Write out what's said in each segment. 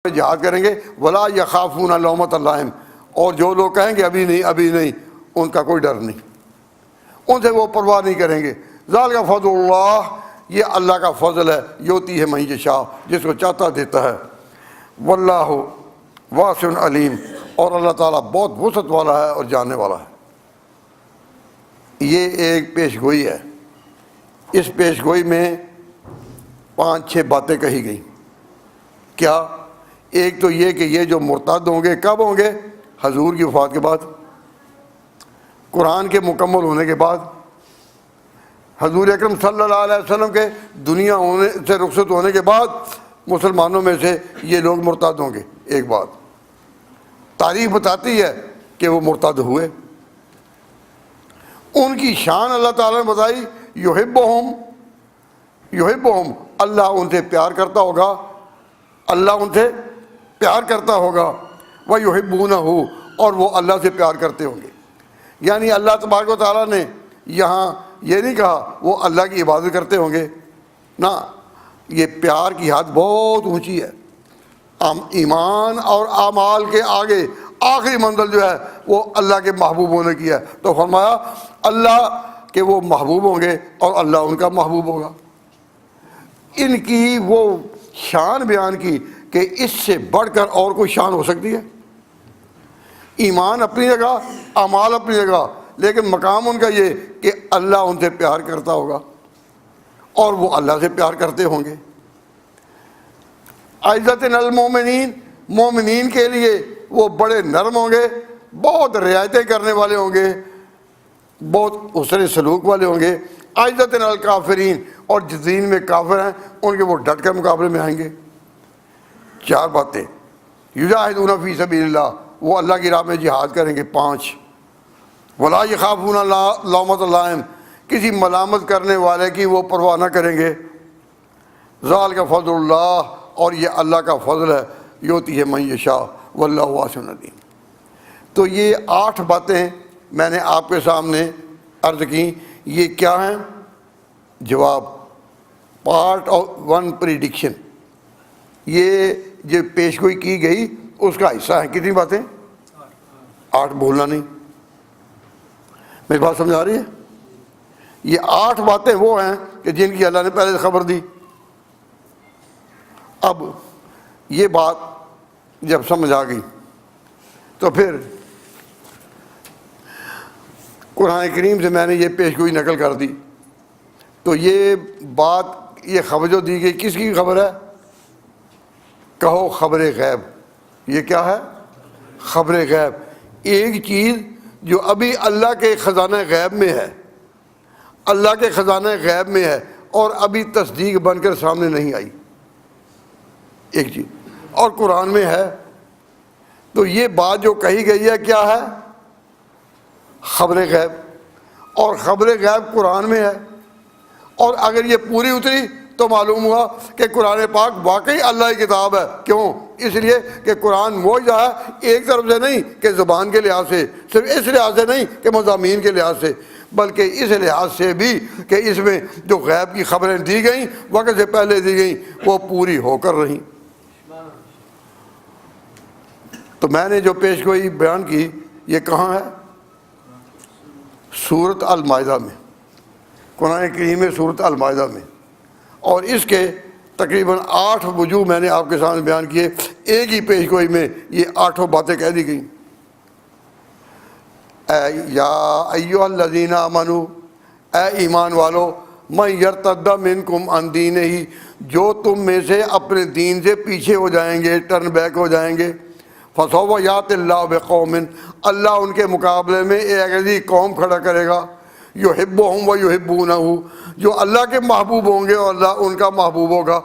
جہاد کریں گے ولا یخافون لومۃ لائم، اور جو لوگ کہیں گے ابھی نہیں، ان کا کوئی ڈر نہیں، ان سے وہ پرواہ نہیں کریں گے۔ ذالک فضل اللہ، یہ اللہ کا فضل ہے، یؤتی ہے من یشاء، جس کو چاہتا دیتا ہے۔ واللہ واسع علیم، اور اللہ تعالیٰ بہت وسعت والا ہے اور جاننے والا ہے۔ یہ ایک پیش گوئی ہے، اس پیش گوئی میں 5-6 باتیں کہی گئیں۔ کیا؟ ایک تو یہ کہ یہ جو مرتد ہوں گے کب ہوں گے؟ حضور کی وفات کے بعد، قرآن کے مکمل ہونے کے بعد، حضور اکرم صلی اللہ علیہ وسلم کے دنیا ہونے سے رخصت ہونے کے بعد مسلمانوں میں سے یہ لوگ مرتد ہوں گے۔ ایک بات تاریخ بتاتی ہے کہ وہ مرتد ہوئے، ان کی شان اللہ تعالیٰ نے بتائی، یحبہم، اللہ ان سے پیار کرتا ہوگا، اللہ ان سے پیار کرتا ہوگا، وَيُحِبُّونَهُ، اور وہ اللہ سے پیار کرتے ہوں گے۔ یعنی اللہ تبارک و تعالیٰ نے یہاں یہ نہیں کہا وہ اللہ کی عبادت کرتے ہوں گے، نہ، یہ پیار کی حد بہت اونچی ہے۔ ایمان اور اعمال کے آگے آخری منزل جو ہے وہ اللہ کے محبوب ہونے کی ہے، تو فرمایا اللہ کے وہ محبوب ہوں گے اور اللہ ان کا محبوب ہوگا۔ ان کی وہ شان بیان کی کہ اس سے بڑھ کر اور کوئی شان ہو سکتی ہے؟ ایمان اپنی جگہ، اعمال اپنی جگہ، لیکن مقام ان کا یہ کہ اللہ ان سے پیار کرتا ہوگا اور وہ اللہ سے پیار کرتے ہوں گے۔ عزت المومنین، مومنین کے لیے وہ بڑے نرم ہوں گے، بہت رعایتیں کرنے والے ہوں گے، بہت حسن سلوک والے ہوں گے۔ عزت الکافرین، اور جس دین میں کافر ہیں ان کے وہ ڈٹ کر مقابلے میں آئیں گے۔ 4 باتیں، یجاہدون فی سبیل اللہ، وہ اللہ کی راہ میں جہاد کریں گے۔ 5، ولا یخافون لومۃ لائم، کسی ملامت کرنے والے کی وہ پرواہ نہ کریں گے۔ ذالک فضل اللہ، اور یہ اللہ کا فضل ہے، یؤتی ہے من یشاء واللہ واسع علیم۔ تو یہ 8 باتیں میں نے آپ کے سامنے عرض کی، یہ کیا ہیں؟ جواب، پارٹ آف 1 پریڈکشن، یہ جو پیشگوئی کی گئی اس کا حصہ ہے۔ کتنی باتیں؟ 8، بھولنا نہیں۔ میری بات سمجھ آ رہی ہے؟ یہ 8 باتیں وہ ہیں کہ جن کی اللہ نے پہلے سے خبر دی۔ اب یہ بات جب سمجھ آ گئی تو پھر قرآن کریم سے میں نے یہ پیشگوئی نقل کر دی، تو یہ بات، یہ خبر جو دی گئی کس کی خبر ہے؟ کہو خبر غیب۔ یہ کیا ہے؟ خبر غیب، ایک چیز جو ابھی اللہ کے خزانہ غیب میں ہے، اللہ کے خزانہ غیب میں ہے اور ابھی تصدیق بن کر سامنے نہیں آئی، ایک چیز، اور قرآن میں ہے۔ تو یہ بات جو کہی گئی ہے کیا ہے؟ خبر غیب، اور خبر غیب قرآن میں ہے، اور اگر یہ پوری اتری تو معلوم ہوا کہ قرآن پاک واقعی اللہ کی کتاب ہے۔ کیوں؟ اس لیے کہ قرآن معجزہ ہے، ایک طرف سے نہیں کہ زبان کے لحاظ سے، صرف اس لحاظ سے نہیں کہ مضامین کے لحاظ سے، بلکہ اس لحاظ سے بھی کہ اس میں جو غیب کی خبریں دی گئیں، وقت سے پہلے دی گئیں، وہ پوری ہو کر رہیں۔ تو میں نے جو پیشگوئی بیان کی، یہ کہاں ہے؟ سورۃ المائدہ میں، قرآن کریم میں سورۃ المائدہ میں، اور اس کے تقریباً 8 وجوہ میں نے آپ کے سامنے بیان کیے۔ ایک ہی پیشگوئی میں یہ 8 باتیں کہہ دی گئیں۔ یا ایھا الذین آمنوا، اے ایمان والو، من یرتد منکم عن دینہ، جو تم میں سے اپنے دین سے پیچھے ہو جائیں گے، ٹرن بیک ہو جائیں گے، فسوف یأتی اللہ بقوم، اللہ ان کے مقابلے میں ایک ایسی قوم کھڑا کرے گا، یحبہم ویحبونہ، جو اللہ کے محبوب ہوں گے اور اللہ ان کا محبوب ہوگا۔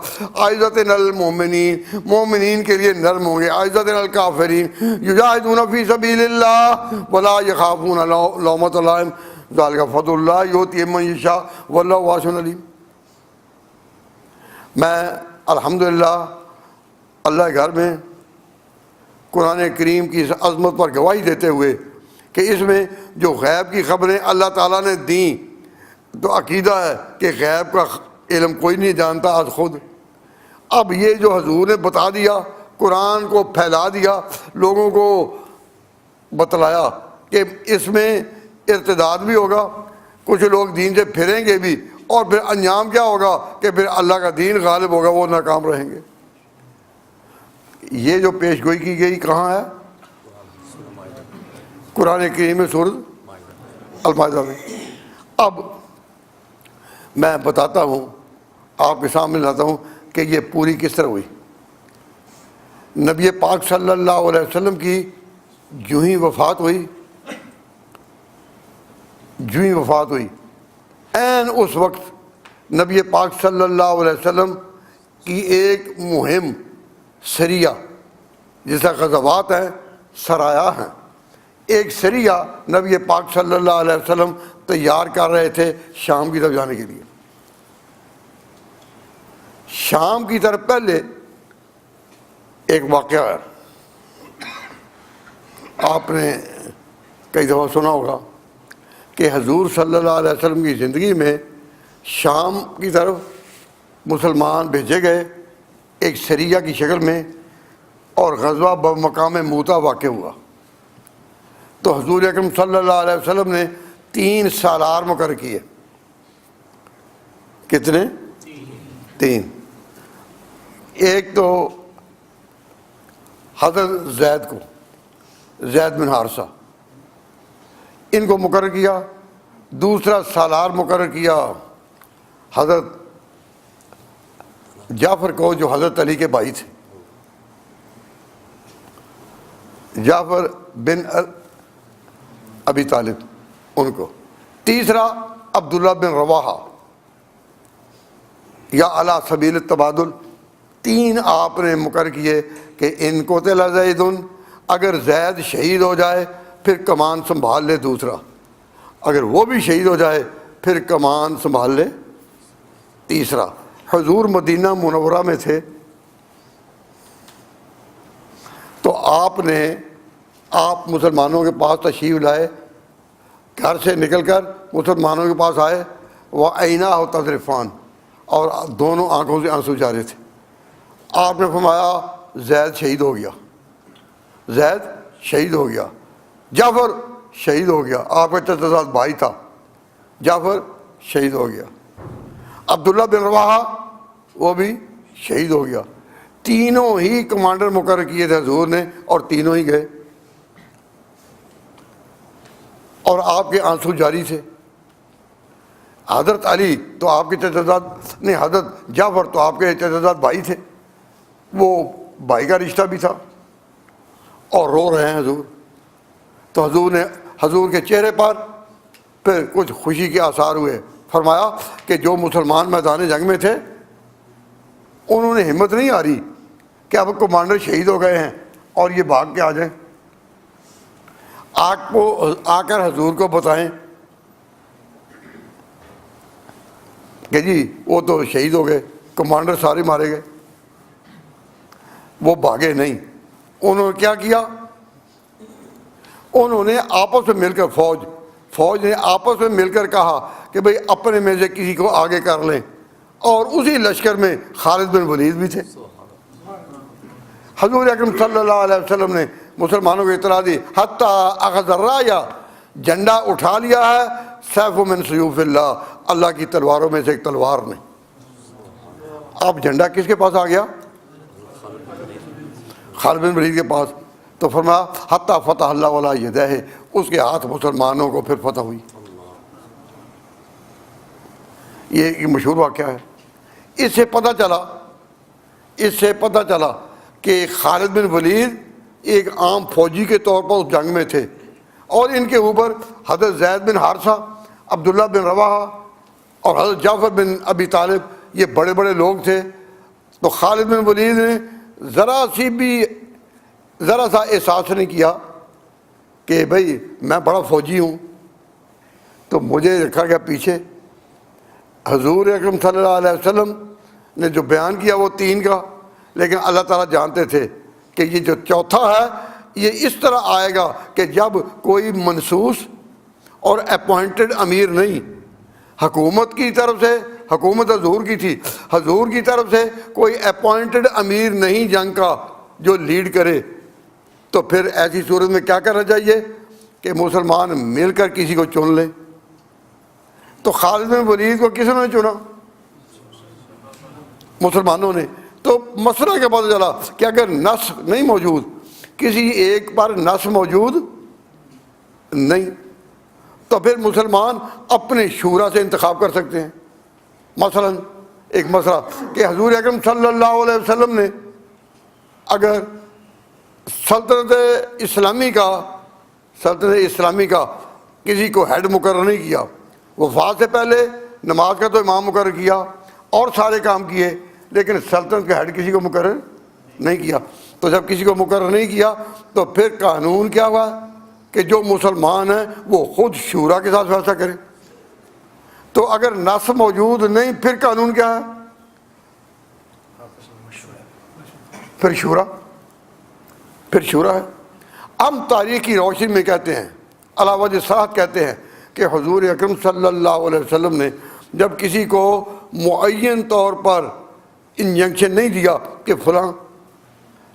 عزت المومنین، مومنین کے لیے نرم ہوں گے۔ عزت الکافرین، یجاہدون فی سبیل اللہ ولا یخافون لومۃ لائم، ذالک فضل اللہ یؤتی من یشاء واللہ واسع علیم۔ میں الحمدللہ اللہ کے گھر میں قرآن کریم کی اس عظمت پر گواہی دیتے ہوئے کہ اس میں جو غیب کی خبریں اللہ تعالیٰ نے دیں، تو عقیدہ ہے کہ غیب کا علم کوئی نہیں جانتا آج خود۔ اب یہ جو حضور نے بتا دیا قرآن کو پھیلا دیا، لوگوں کو بتلایا کہ اس میں ارتداد بھی ہوگا، کچھ لوگ دین سے پھریں گے بھی، اور پھر انجام کیا ہوگا کہ پھر اللہ کا دین غالب ہوگا، وہ ناکام رہیں گے۔ یہ جو پیش گوئی کی گئی کہاں ہے؟ قرآن کریم میں سورۃ المائدہ میں۔ اب میں بتاتا ہوں، آپ کے سامنے لاتا ہوں کہ یہ پوری کس طرح ہوئی۔ نبی پاک صلی اللہ علیہ وسلم کی جو ہی وفات ہوئی، عین اس وقت نبی پاک صلی اللہ علیہ وسلم کی ایک مہم سریہ، جیسا غزوات ہیں سرایا ہیں، ایک سریہ نبی پاک صلی اللہ علیہ وسلم تیار کر رہے تھے شام کی طرف جانے کے لیے۔ شام کی طرف پہلے ایک واقعہ ہے، آپ نے کئی دفعہ سنا ہوگا کہ حضور صلی اللہ علیہ وسلم کی زندگی میں شام کی طرف مسلمان بھیجے گئے ایک سریہ کی شکل میں، اور غزوہ بمقام موتا واقع ہوا۔ تو حضور اکرم صلی اللہ علیہ وسلم نے 3 سالار مقرر کیے۔ کتنے؟ 3۔ ایک تو حضرت زید بن حارثہ، ان کو مقرر کیا۔ دوسرا سالار مقرر کیا حضرت جعفر کو، جو حضرت علی کے بھائی تھے، جعفر بن ابی طالب، ان کو۔ تیسرا عبداللہ بن رواحہ، یا علی سبیل التبادل۔ 3 آپ نے مقرر کیے کہ ان کو قتل زید، اگر زید شہید ہو جائے پھر کمان سنبھال لے دوسرا، اگر وہ بھی شہید ہو جائے پھر کمان سنبھال لے تیسرا۔ حضور مدینہ منورہ میں تھے، تو آپ مسلمانوں کے پاس تشریف لائے، گھر سے نکل کر مسلمانوں کے پاس آئے، وہ عیناہ تذرفان، اور دونوں آنکھوں سے آنسو جا رہے تھے۔ آپ نے فرمایا زید شہید ہو گیا، زید شہید ہو گیا، جعفر شہید ہو گیا، آپ کا چچا بھائی تھا، جعفر شہید ہو گیا، عبداللہ بن رواحہ وہ بھی شہید ہو گیا۔ تینوں ہی کمانڈر مقرر کیے تھے حضور نے، اور تینوں ہی گئے، اور آپ کے آنسو جاری تھے۔ حضرت علی تو آپ کے چچا نہیں، حضرت جعفر تو آپ کے چچا بھائی تھے، وہ بھائی کا رشتہ بھی تھا، اور رو رہے ہیں حضور۔ تو حضور کے چہرے پر پھر کچھ خوشی کے آثار ہوئے۔ فرمایا کہ جو مسلمان میدان جنگ میں تھے انہوں نے ہمت نہیں آ رہی کہ اب کمانڈر شہید ہو گئے ہیں اور یہ بھاگ کے آ جائیں، آ کر حضور کو بتائیں کہ جی وہ تو شہید ہو گئے، کمانڈر سارے مارے گئے۔ وہ بھاگے نہیں، انہوں نے کیا کیا؟ انہوں نے آپس میں مل کر فوج نے آپس میں مل کر کہا کہ بھئی اپنے میں سے کسی کو آگے کر لیں، اور اسی لشکر میں خالد بن ولید بھی تھے۔ حضور اکرم صلی اللہ علیہ وسلم نے مسلمانوں کو اطلاع دی، حتیٰ اخذ الرایا، جھنڈا اٹھا لیا ہے، سیف من سیوف اللہ، اللہ کی تلواروں میں سے ایک تلوار نے۔ اب جھنڈا کس کے پاس آ گیا؟ خالد بن ولید کے پاس۔ تو فرمایا حتیٰ فتح اللہ ولا یدہ، اس کے ہاتھ مسلمانوں کو پھر فتح ہوئی۔ یہ ایک مشہور واقعہ ہے۔ اس سے پتہ چلا کہ خالد بن ولید ایک عام فوجی کے طور پر اس جنگ میں تھے، اور ان کے اوپر حضرت زید بن حارثہ، عبداللہ بن رواحہ اور حضرت جعفر بن ابی طالب، یہ بڑے بڑے لوگ تھے۔ تو خالد بن ولید نے ذرا سا احساس نہیں کیا کہ بھئی میں بڑا فوجی ہوں، تو مجھے رکھا گیا پیچھے۔ حضور اکرم صلی اللہ علیہ وسلم نے جو بیان کیا وہ 3 کا، لیکن اللہ تعالیٰ جانتے تھے کہ یہ جو چوتھا ہے یہ اس طرح آئے گا کہ جب کوئی منصوص اور اپوائنٹڈ امیر نہیں، حکومت کی طرف سے، حکومت حضور کی تھی، حضور کی طرف سے کوئی اپوائنٹڈ امیر نہیں جنگ کا، جو لیڈ کرے تو پھر ایسی صورت میں کیا کرنا چاہیے کہ مسلمان مل کر کسی کو چن لیں. تو خالد بن ولید کو کس نے چنا؟ مسلمانوں نے. تو مسئلہ کے پتہ چلا کہ اگر نص نہیں موجود، کسی ایک پر نص موجود نہیں، تو پھر مسلمان اپنے شورا سے انتخاب کر سکتے ہیں. مثلا ایک مسئلہ کہ حضور اکرم صلی اللہ علیہ وسلم نے اگر سلطنت اسلامی کا کسی کو ہیڈ مقرر نہیں کیا، وفات سے پہلے نماز کا تو امام مقرر کیا اور سارے کام کیے، لیکن سلطنت کا ہیڈ کسی کو مقرر نہیں کیا، تو جب کسی کو مقرر نہیں کیا تو پھر قانون کیا ہوا کہ جو مسلمان ہیں وہ خود شورا کے ساتھ فیصلہ کریں. تو اگر نص موجود نہیں پھر قانون کیا ہے؟ پھر شورا ہے. ہم تاریخ کی روشنی میں کہتے ہیں، علاوہ صراحت کہتے ہیں کہ حضور اکرم صلی اللہ علیہ وسلم نے جب کسی کو معین طور پر انجنکشن نہیں دیا کہ فلاں،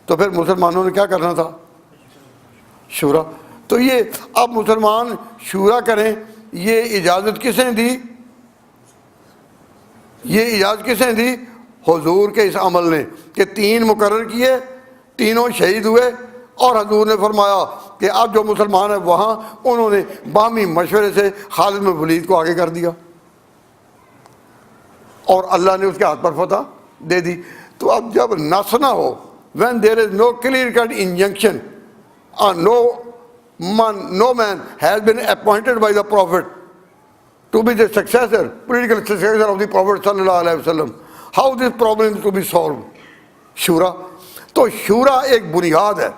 تو پھر مسلمانوں نے کیا کرنا تھا؟ شورا. تو یہ اب مسلمان شورا کریں، یہ اجازت کس نے دی؟ یہ اجازت کس نے دی؟ حضور کے اس عمل نے کہ 3 مقرر کیے، تینوں شہید ہوئے، اور حضور نے فرمایا کہ اب جو مسلمان ہیں وہاں انہوں نے باہمی مشورے سے خالد بن ولید کو آگے کر دیا اور اللہ نے اس کے ہاتھ پر فتح دے دی. تو اب جب نص نہ ہو، when there is no clear cut injunction, no man has been appointed by the Prophet to be the political successor of the Prophet sallallahu alaihi wasallam, how this problem is to be solved? شورا. تو شورا ایک بنیاد ہے.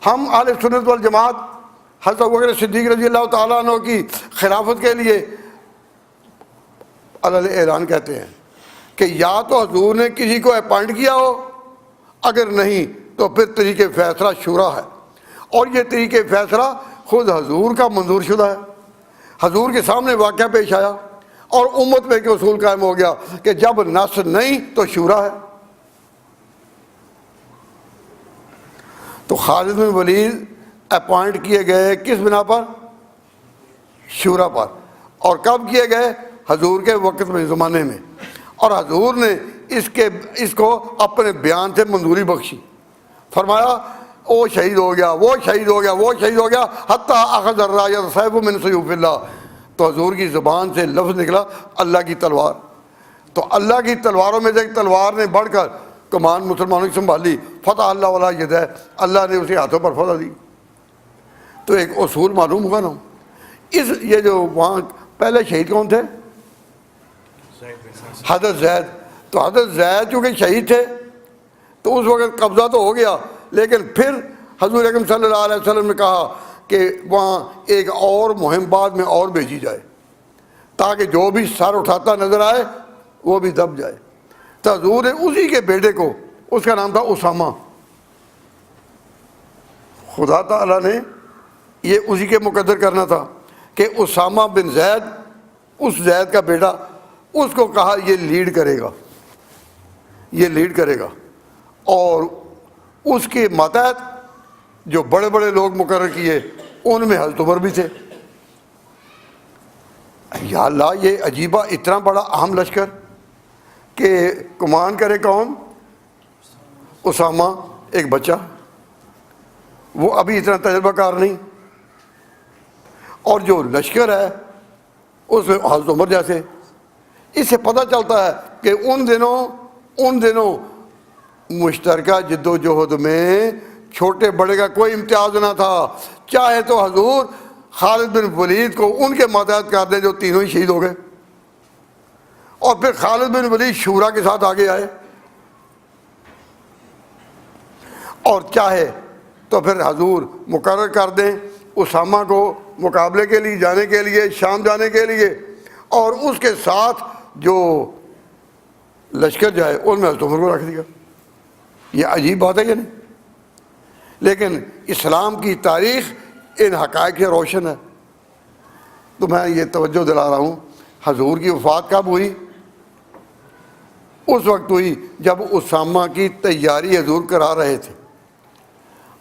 ہم اہل سنت والجماعت حضرت ابوبکر صدیق رضی اللہ تعالیٰ عنہ کی خلافت کے لیے اعلان کہتے ہیں کہ یا تو حضور نے کسی کو اپوائنٹ کیا ہو، اگر نہیں تو پھر طریق فیصلہ شورا ہے، اور یہ طریق فیصلہ خود حضور کا منظور شدہ ہے. حضور کے سامنے واقعہ پیش آیا اور امت میں ایک اصول قائم ہو گیا کہ جب نص نہیں تو شورا ہے. تو خالد بن ولید اپوائنٹ کیے گئے کس بنا پر؟ شورا پر. اور کب کیے گئے؟ حضور کے وقت میں، زمانے میں. اور حضور نے اس کو اپنے بیان سے منظوری بخشی، فرمایا وہ شہید ہو گیا، وہ شہید ہو گیا، وہ شہید ہو گیا، حتیٰ اخذ الرایۃ سیف من سیوف اللہ. تو حضور کی زبان سے لفظ نکلا اللہ کی تلوار. تو اللہ کی تلواروں میں سے ایک تلوار نے بڑھ کر کمان مسلمانوں کی سنبھالی، فتح اللہ ولا یدہ، اللہ نے اسے ہاتھوں پر فتح دی. تو ایک اصول معلوم ہوا نا. یہ جو وہاں پہلے شہید کون تھے؟ حضرت زید. تو حضرت زید چونکہ شہید تھے تو اس وقت قبضہ تو ہو گیا، لیکن پھر حضور اکرم صلی اللہ علیہ وسلم نے کہا کہ وہاں ایک اور مہم بعد میں اور بھیجی جائے تاکہ جو بھی سر اٹھاتا نظر آئے وہ بھی دب جائے. تو حضور نے اسی کے بیٹے کو، اس کا نام تھا اسامہ، خدا تعالیٰ نے یہ اسی کے مقدر کرنا تھا کہ اسامہ بن زید، اس زید کا بیٹا، اس کو کہا یہ لیڈ کرے گا، یہ لیڈ کرے گا. اور اس کے ماتحت جو بڑے بڑے لوگ مقرر کیے ان میں حضرت عمر بھی تھے. یا اللہ، یہ عجیبہ اتنا بڑا اہم لشکر کہ کمان کرے کون؟ اسامہ، ایک بچہ، وہ ابھی اتنا تجربہ کار نہیں. اور جو لشکر ہے اس میں حضرت عمر جیسے. اس سے پتہ چلتا ہے کہ ان دنوں مشترکہ جد و جہد میں چھوٹے بڑے کا کوئی امتیاز نہ تھا. چاہے تو حضور خالد بن ولید کو ان کے ماتحت کر دیں جو تینوں ہی شہید ہو گئے، اور پھر خالد بن ولید شورا کے ساتھ آگے آئے، اور چاہے تو پھر حضور مقرر کر دیں اسامہ کو مقابلے کے لیے جانے کے لیے، شام جانے کے لیے، اور اس کے ساتھ جو لشکر جائے ان میں حضرت عمر کو رکھ دیا. یہ عجیب بات ہے یا نہیں؟ لیکن اسلام کی تاریخ ان حقائق سے روشن ہے. تو میں یہ توجہ دلا رہا ہوں، حضور کی وفات کب ہوئی؟ اس وقت ہوئی جب اسامہ کی تیاری حضور کرا رہے تھے.